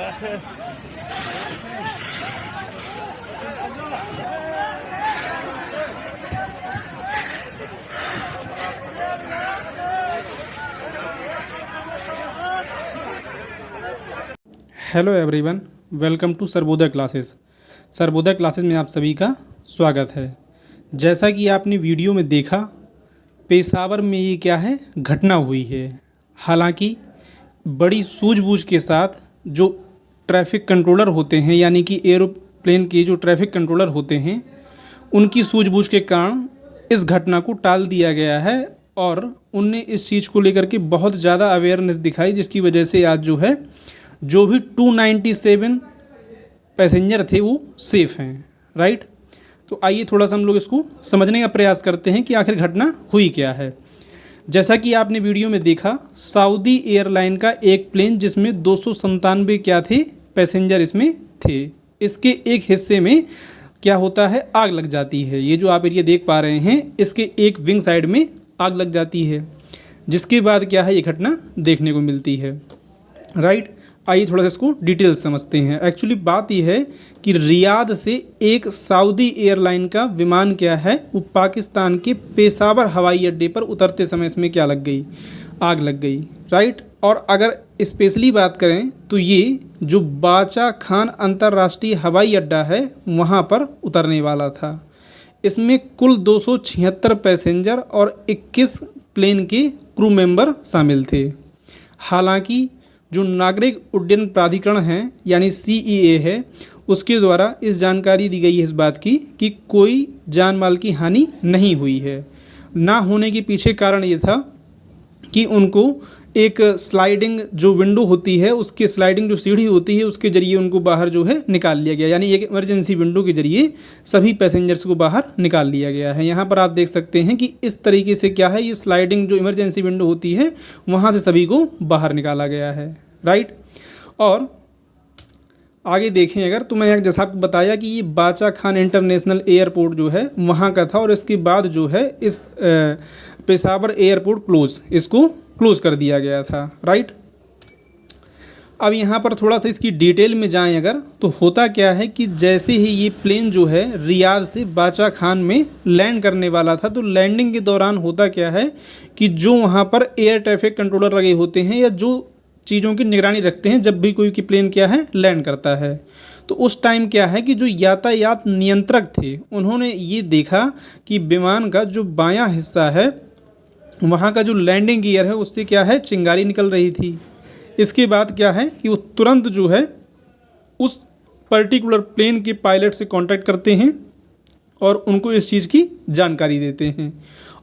Hello everyone, welcome to Sarvodaya classes. Sarvodaya classes में आप सभी का स्वागत है। जैसा कि आपने वीडियो में देखा, पेशावर में ये क्या है, घटना हुई है। हालांकि बड़ी सूझबूझ के साथ जो ट्रैफिक कंट्रोलर होते हैं, यानी कि एरोप्लेन के जो ट्रैफिक कंट्रोलर होते हैं, उनकी सूझबूझ के कारण इस घटना को टाल दिया गया है और उनने इस चीज़ को लेकर के बहुत ज़्यादा अवेयरनेस दिखाई, जिसकी वजह से आज जो भी 297 पैसेंजर थे वो सेफ़ हैं। राइट। तो आइए थोड़ा सा हम लोग इसको समझने का प्रयास करते हैं कि आखिर घटना हुई क्या है। जैसा कि आपने वीडियो में देखा, सऊदी एयरलाइन का एक प्लेन जिसमें 297 क्या थे, पैसेंजर इसमें थे। इसके एक हिस्से में क्या होता है, आग लग जाती है। ये जो आप एरिया देख पा रहे हैं, इसके एक विंग साइड में आग लग जाती है, जिसके बाद क्या है, ये घटना देखने को मिलती है। राइट। आइए थोड़ा सा इसको डिटेल समझते हैं। एक्चुअली बात यह है कि रियाद से एक सऊदी एयरलाइन का विमान क्या है, वो पाकिस्तान के पेशावर हवाई अड्डे पर उतरते समय इसमें क्या लग गई, आग लग गई। राइट। और अगर स्पेशली बात करें तो ये जो बाचा खान अंतर्राष्ट्रीय हवाई अड्डा है, वहाँ पर उतरने वाला था। इसमें कुल 276 पैसेंजर और 21 प्लेन के क्रू मेंबर शामिल थे। हालांकि जो नागरिक उड्डयन प्राधिकरण है, यानी CEA है, उसके द्वारा इस जानकारी दी गई है इस बात की कि कोई जान माल की हानि नहीं हुई है। ना होने के पीछे कारण ये था कि उनको एक स्लाइडिंग जो विंडो होती है, उसके स्लाइडिंग जो सीढ़ी होती है, उसके ज़रिए उनको बाहर निकाल लिया गया। यानी एक इमरजेंसी विंडो के ज़रिए सभी पैसेंजर्स को बाहर निकाल लिया गया है। यहाँ पर आप देख सकते हैं कि इस तरीके से क्या है, ये स्लाइडिंग जो इमरजेंसी विंडो होती है, वहाँ से सभी को बाहर निकाला गया है। राइट। और आगे देखें अगर, तो मैं जैसा आपको बताया कि ये बाचा खान इंटरनेशनल एयरपोर्ट जो है वहाँ का था, और इसके बाद इस पेशावर एयरपोर्ट इसको क्लोज़ कर दिया गया था। राइट। अब यहाँ पर थोड़ा सा इसकी डिटेल में जाएं अगर, तो होता क्या है कि जैसे ही ये प्लेन रियाद से बाचा खान में लैंड करने वाला था, तो लैंडिंग के दौरान होता क्या है कि जो वहाँ पर एयर ट्रैफिक कंट्रोलर लगे होते हैं, या जो चीज़ों की निगरानी रखते हैं जब भी कोई प्लेन लैंड करता है, तो उस टाइम क्या है कि जो यातायात नियंत्रक थे, उन्होंने ये देखा कि विमान का जो बायां हिस्सा है, वहाँ का जो लैंडिंग गियर है, उससे चिंगारी निकल रही थी। इसके बाद क्या है कि वो तुरंत उस पर्टिकुलर प्लेन के पायलट से कांटेक्ट करते हैं और उनको इस चीज़ की जानकारी देते हैं,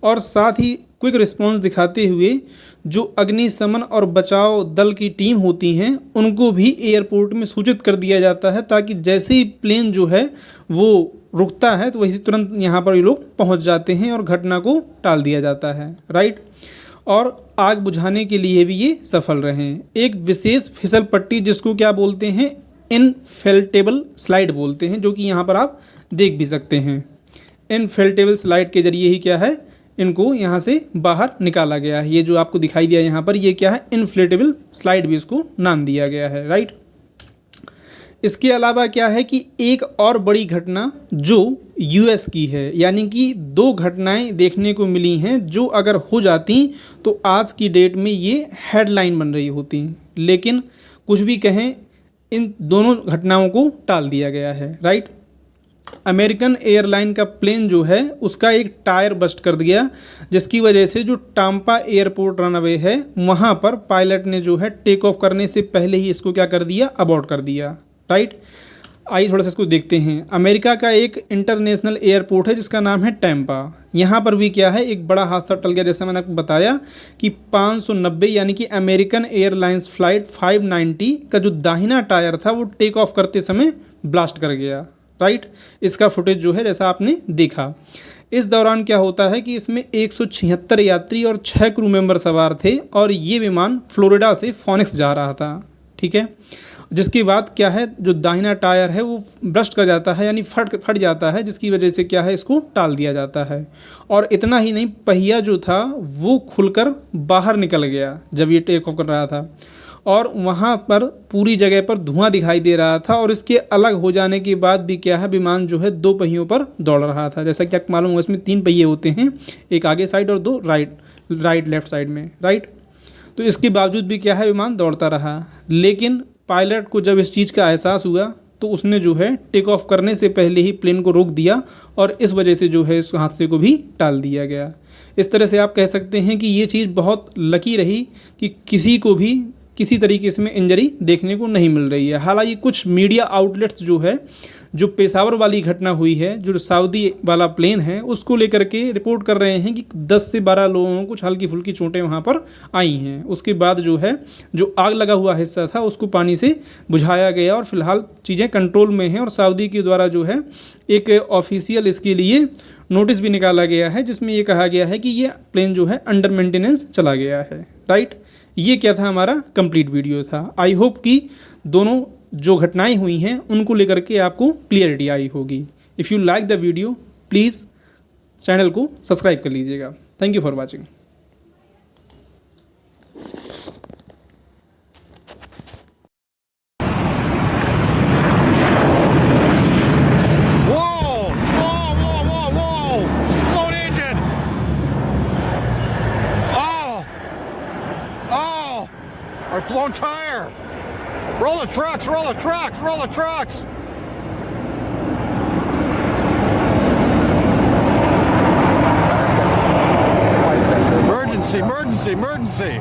और साथ ही क्विक रिस्पांस दिखाते हुए जो अग्निशमन और बचाव दल की टीम होती हैं, उनको भी एयरपोर्ट में सूचित कर दिया जाता है, ताकि जैसे ही प्लेन वो रुकता है, तो वही तुरंत यहाँ पर ये लोग पहुँच जाते हैं और घटना को टाल दिया जाता है। राइट। और आग बुझाने के लिए भी ये सफल रहे। एक विशेष फिसल पट्टी, जिसको क्या बोलते हैं, इनफिल्ट्रेबल स्लाइड बोलते हैं, जो कि यहाँ पर आप देख भी सकते हैं। इनफिल्ट्रेबल स्लाइड के जरिए ही इनको यहाँ से बाहर निकाला गया है। ये जो आपको दिखाई दिया यहाँ पर, ये क्या है, इनफ्लेटेबल स्लाइड भी इसको नाम दिया गया है। राइट। इसके अलावा क्या है कि एक और बड़ी घटना जो US की है, यानी कि 2 घटनाएं देखने को मिली हैं, जो अगर हो जाती तो आज की डेट में ये हेडलाइन बन रही होती, लेकिन कुछ भी कहें, इन दोनों घटनाओं को टाल दिया गया है। राइट। अमेरिकन एयरलाइन का प्लेन उसका एक टायर बस्ट कर दिया, जिसकी वजह से जो टाम्पा एयरपोर्ट रनवे है, वहाँ पर पायलट ने टेक ऑफ करने से पहले ही इसको क्या कर दिया, अबॉर्ट कर दिया। राइट। आइए थोड़ा सा इसको देखते हैं। अमेरिका का एक इंटरनेशनल एयरपोर्ट है जिसका नाम है टैम्पा। यहाँ पर भी क्या है, एक बड़ा हादसा टल गया। जैसा मैंने आपको बताया कि 590 यानी कि अमेरिकन एयरलाइंस फ्लाइट 590 का जो दाहिना टायर था, वो टेक ऑफ करते समय ब्लास्ट कर गया। राइट। इसका फुटेज जैसा आपने देखा। इस दौरान क्या होता है कि इसमें 176 यात्री और 6 क्रू मेंबर सवार थे, और ये विमान फ्लोरिडा से फोनिक्स जा रहा था। ठीक है। जिसके बाद क्या है, जो दाहिना टायर है वो ब्रस्ट कर जाता है, यानी फट जाता है, जिसकी वजह से क्या है, इसको टाल दिया जाता है। और इतना ही नहीं, पहिया जो था वो खुलकर बाहर निकल गया जब ये टेक ऑफ कर रहा था। और वहाँ पर पूरी जगह पर धुआं दिखाई दे रहा था और इसके अलग हो जाने के बाद भी क्या है, विमान जो है 2 पहियों पर दौड़ रहा था। जैसा कि आपको मालूम होगा इसमें 3 पहिए होते हैं, एक आगे साइड और 2 राइट लेफ्ट साइड में, राइट। तो इसके बावजूद भी क्या है, विमान दौड़ता रहा। लेकिन पायलट को जब इस चीज़ का एहसास हुआ तो उसने जो है टेक ऑफ करने से पहले ही प्लेन को रोक दिया और इस वजह से जो है इस हादसे को भी टाल दिया गया। इस तरह से आप कह सकते हैं कि ये चीज़ बहुत लकी रही कि किसी को भी किसी तरीके इसमें इंजरी देखने को नहीं मिल रही है। हालांकि कुछ मीडिया आउटलेट्स जो है, जो पेशावर वाली घटना हुई है, जो सऊदी वाला प्लेन है, उसको लेकर के रिपोर्ट कर रहे हैं कि 10 से 12 लोगों को कुछ हल्की फुल्की चोटें वहाँ पर आई हैं। उसके बाद जो है जो आग लगा हुआ हिस्सा था उसको पानी से बुझाया गया और फिलहाल चीज़ें कंट्रोल में हैं और सऊदी के द्वारा जो है एक ऑफिशियल इसके लिए नोटिस भी निकाला गया है, जिसमें ये कहा गया है कि ये प्लेन जो है अंडर मेंटेनेंस चला गया है, राइट। ये क्या था, हमारा कंप्लीट वीडियो था। आई होप कि दोनों जो घटनाएं हुई हैं उनको लेकर के आपको क्लियरिटी आई होगी। If you like the video please channel को सब्सक्राइब कर लीजिएगा। Thank you for watching. Our blown tire! Roll the trucks, roll the trucks, roll the trucks! Emergency, emergency, emergency!